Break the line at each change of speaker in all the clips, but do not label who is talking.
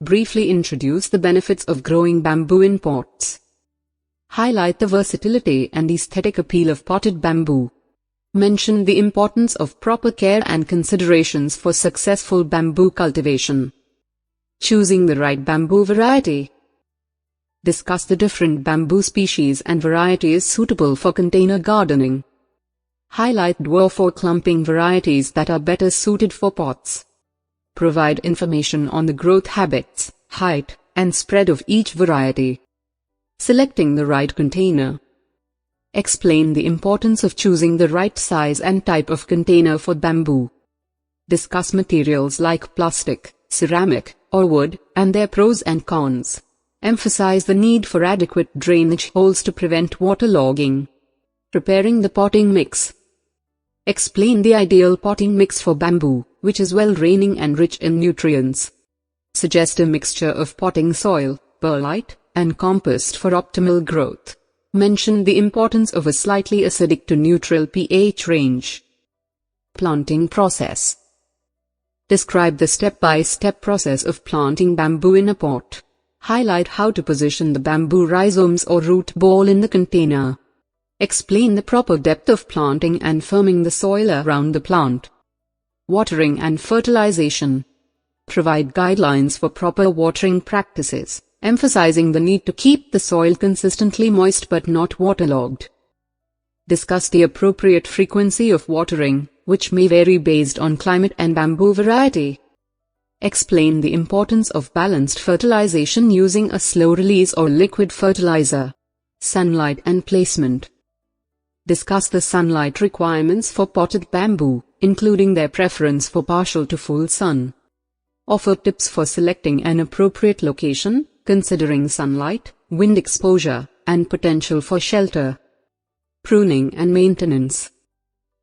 Briefly introduce the benefits of growing bamboo in pots. Highlight the versatility and aesthetic appeal of potted bamboo. Mention the importance of proper care and considerations for successful bamboo cultivation. Choosing the right bamboo variety. Discuss the different bamboo species and varieties suitable for container gardening. Highlight dwarf or clumping varieties that are better suited for pots. Provide information on the growth habits, height, and spread of each variety. Selecting the right container. Explain the importance of choosing the right size and type of container for bamboo. Discuss materials like plastic, ceramic, or wood, and their pros and cons. Emphasize the need for adequate drainage holes to prevent waterlogging. Preparing the potting mix. Explain the ideal potting mix for bamboo, which is well-draining and rich in nutrients. Suggest a mixture of potting soil, perlite, and compost for optimal growth. Mention the importance of a slightly acidic to neutral pH range. Planting process. Describe the step-by-step process of planting bamboo in a pot. Highlight how to position the bamboo rhizomes or root ball in the container. Explain the proper depth of planting and firming the soil around the plant. Watering and fertilization. Provide guidelines for proper watering practices, emphasizing the need to keep the soil consistently moist but not waterlogged. Discuss the appropriate frequency of watering, which may vary based on climate and bamboo variety. Explain the importance of balanced fertilization using a slow-release or liquid fertilizer. Sunlight and placement. Discuss the sunlight requirements for potted bamboo, including their preference for partial to full sun. Offer tips for selecting an appropriate location, considering sunlight, wind exposure, and potential for shelter. Pruning and maintenance.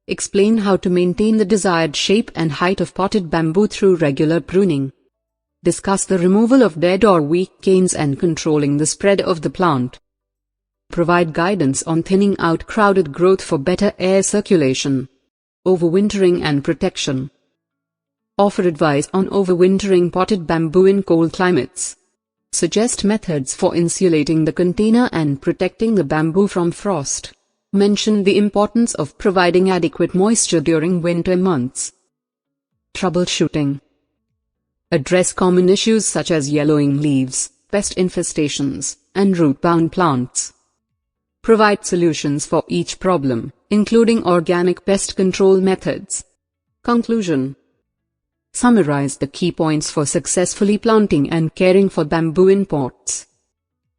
Explain how to maintain the desired shape and height of potted bamboo through regular pruning. Discuss the removal of dead or weak canes and controlling the spread of the plant. Provide guidance on thinning out crowded growth for better air circulation. Overwintering and protection. Offer advice on overwintering potted bamboo in cold climates. Suggest methods for insulating the container and protecting the bamboo from frost. Mention the importance of providing adequate moisture during winter months. Troubleshooting. Address common issues such as yellowing leaves, pest infestations, and root-bound plants. Provide solutions for each problem, including organic pest control methods. Conclusion. Summarize the key points for successfully planting and caring for bamboo in pots.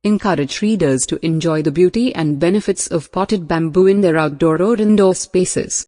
Encourage readers to enjoy the beauty and benefits of potted bamboo in their outdoor or indoor spaces.